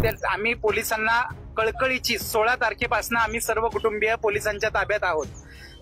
आम्ही पोलिसांना कळकळीची 16 तारखेपासून आम्ही सर्व कुटुंबीय पोलिसांच्या ताब्यात आहोत,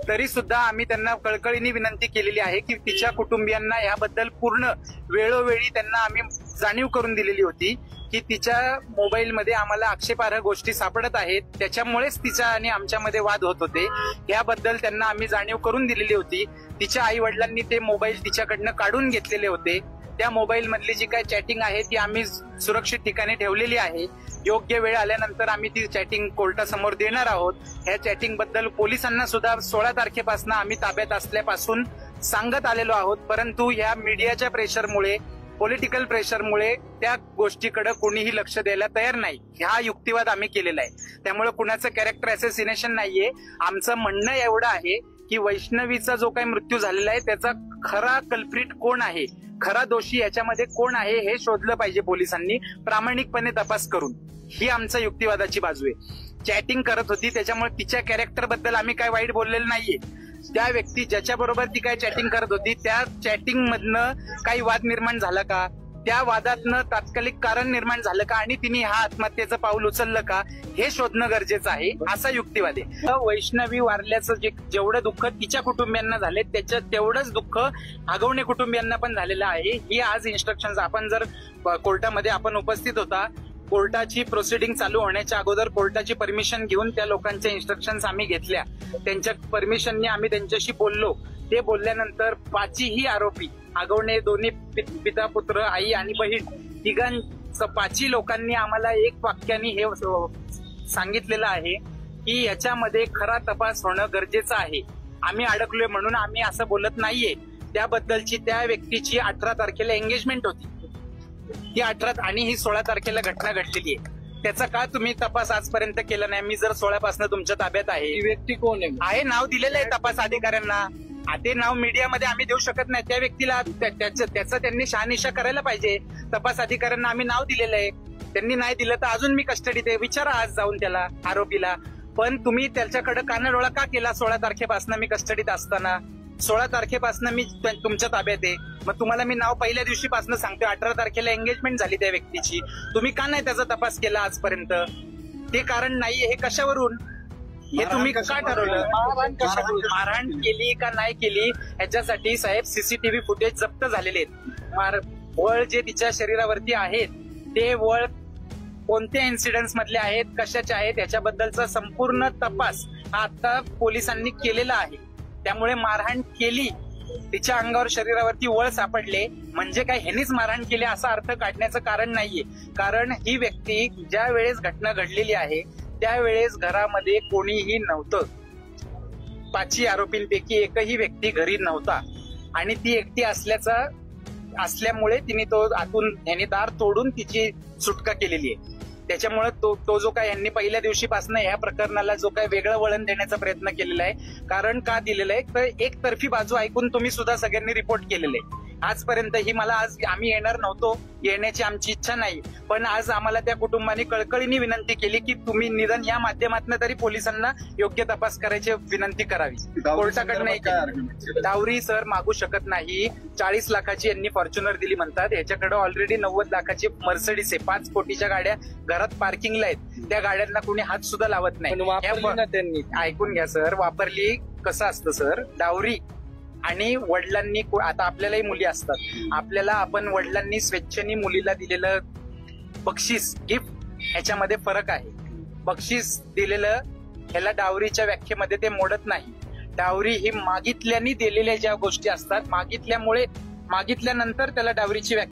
तरी सुद्धा आम्ही त्यांना कळकळीने विनंती केलेली आहे की तिच्या कुटुंबियांना याबद्दल पूर्ण वेळोवेळी त्यांना आम्ही जाणीव करून दिलेली होती की तिच्या मोबाईलमध्ये आम्हाला आक्षेपार्ह गोष्टी सापडत आहेत, त्याच्यामुळेच तिच्या आणि आमच्यामध्ये वाद होत होते। याबद्दल त्यांना आम्ही जाणीव करून दिलेली होती। तिच्या आई वडिलांनी ते मोबाईल तिच्याकडनं काढून घेतलेले होते। त्या मोबाईल मधली जी काही चॅटिंग आहे ती आम्ही सुरक्षित ठिकाणी ठेवलेली आहे। योग्य वेळ आल्यानंतर आम्ही ती चॅटिंग कोर्टासमोर देणार आहोत। ह्या चॅटिंग बद्दल पोलिसांना सुद्धा 16 तारखेपासून आम्ही ताब्यात असल्यापासून सांगत आलेलो आहोत, परंतु ह्या मीडियाच्या प्रेशरमुळे, पॉलिटिकल प्रेशरमुळे त्या गोष्टीकडे कोणीही लक्ष द्यायला तयार नाही। हा युक्तिवाद आम्ही केलेला आहे, त्यामुळे कुणाचं कॅरेक्टर असॅसिनेशन नाहीये। आमचं म्हणणं एवढं आहे की वैष्णवीचा जो काही मृत्यू झालेला आहे त्याचा खरा कल्प्रिट कोण आहे, खरा दोषी याच्यामध्ये कोण आहे हे शोधलं पाहिजे पोलिसांनी प्रामाणिकपणे तपास करून। ही आमच्या युक्तिवादाची बाजू आहे। चॅटिंग करत होती त्याच्यामुळे तिच्या कॅरेक्टर बद्दल आम्ही काय वाईट बोललेलं नाहीये। त्या व्यक्ती ज्याच्या बरोबर ती काय चॅटिंग करत होती त्या चॅटिंग मधनं काही वाद निर्माण झाला का, त्या वादातनं तात्कालिक कारण निर्माण झालं का आणि तिने हा आत्महत्येचं पाऊल उचललं का हे शोधणं गरजेचं आहे, असा युक्तिवाद आहे। वैष्णवी वारल्याचं जेवढं दुःख तिच्या कुटुंबियांना झाले त्याच्या तेवढंच दुःख आगवणे कुटुंबियांना पण झालेलं आहे। ही आज इन्स्ट्रक्शन आपण जर कोर्टामध्ये आपण उपस्थित होता, कोर्टाची प्रोसिडिंग चालू होण्याच्या अगोदर कोर्टाची परमिशन घेऊन त्या लोकांच्या इन्स्ट्रक्शन्स आम्ही घेतल्या, त्यांच्या परमिशनने आम्ही त्यांच्याशी बोललो। ते बोलल्यानंतर 5ही आरोपी आगवणे दोन्ही पिता पुत्र आई आणि बहीण तिघांचं 5ही लोकांनी आम्हाला एक वाक्याने हे सांगितलेलं आहे की याच्यामध्ये खरा तपास होणं गरजेचं आहे। आम्ही अडकलोय म्हणून आम्ही असं बोलत नाहीये। त्याबद्दलची त्या व्यक्तीची 18 तारखेला एंगेजमेंट होती, ती 18 आणि ही 16 तारखेला घटना घडलेली आहे। त्याचा का तुम्ही तपास आजपर्यंत केला नाही? मी जर 16 पासून तुमच्या ताब्यात आहे, ही व्यक्ती कोण आहे? नाव दिलेलं आहे तपास अधिकाऱ्यांना। ते नाव मीडियामध्ये आम्ही देऊ शकत नाही। त्या व्यक्तीला त्याचा त्यांनी शहानिशा करायला पाहिजे। तपास अधिकाऱ्यांना आम्ही नाव दिलेलं आहे, त्यांनी नाही दिलं तर अजून मी कस्टडीत आहे, विचारा आज जाऊन त्याला आरोपीला। पण तुम्ही त्याच्याकडे कानाडोळा का केला 16 तारखेपासून मी कस्टडीत असताना? 16 तारखेपासून मी तुमच्या ताब्यात आहे, मग तुम्हाला मी नाव पहिल्या दिवशीपासून सांगतोय। 18 तारखेला एंगेजमेंट झाली त्या व्यक्तीची, तुम्ही का नाही त्याचा तपास केला आजपर्यंत? ते कारण नाहीये, हे कशावरून? हे तुम्ही का ठरवलं? मारहाण केली का नाही केली याच्यासाठी साहेब सीसीटीव्ही फुटेज जप्त झालेले आहेत। वळ जे तिच्या शरीरावरती आहेत ते वळ कोणत्या इन्सिडेंट्स मधले आहेत, कशाचे आहेत याच्याबद्दलचा संपूर्ण तपास हा आता पोलिसांनी केलेला आहे। त्यामुळे मारहाण केली, तिच्या अंगावर शरीरावरती वळ सापडले म्हणजे काय ह्यांनीच मारहाण केली असा अर्थ काढण्याचं कारण नाहीये। कारण ही व्यक्ती ज्या वेळेस घटना घडलेली आहे त्यावेळेस घरामध्ये कोणीही नव्हतं। 5ही आरोपींपैकी एकही व्यक्ती घरी नव्हता आणि ती एकटी असल्यामुळे तिने तो आतून ह्याने दार तोडून तिची सुटका केलेली आहे। त्याच्यामुळे तो जो काय यांनी पहिल्या दिवशीपासून ह्या प्रकरणाला जो काय वेगळं वळण देण्याचा प्रयत्न केलेला आहे। कारण का दिलेलं आहे तर एकतर्फी बाजू ऐकून तुम्ही सुद्धा सगळ्यांनी रिपोर्ट केलेले आहे। आजपर्यंत ही मला आज आम्ही येणार नव्हतो, येण्याची आमची इच्छा नाही, पण आज आम्हाला त्या कुटुंबाने कळकळीने विनंती केली की तुम्ही निदान या माध्यमातून तरी पोलिसांना योग्य तपास करायची विनंती करावी। कोर्टाकडनं डावरी सर मागू शकत नाही। 40 लाखाची यांनी फॉर्च्युनर दिली म्हणतात, याच्याकडे ऑलरेडी 90 लाखाची मर्सिडीज आहे। 5 कोटीच्या गाड्या घरात पार्किंगला आहेत, त्या गाड्यांना कोणी हात सुद्धा लावत नाही। त्यांनी ऐकून घ्या सर, वापरली कसं असतं सर, डावरी आणि वडिलांनी, आता आपल्यालाही मुली असतात, आपल्याला आपण वडिलांनी स्वेच्छेने मुलीला दिलेलं बक्षीस गिफ्ट ह्याच्यामध्ये फरक आहे। बक्षीस दिलेलं ह्याला डावरीच्या व्याख्येमध्ये ते मोडत नाही। डावरी ही मागितल्याने दिलेल्या ज्या गोष्टी असतात, मागितल्यानंतर त्याला डावरीची व्याख्या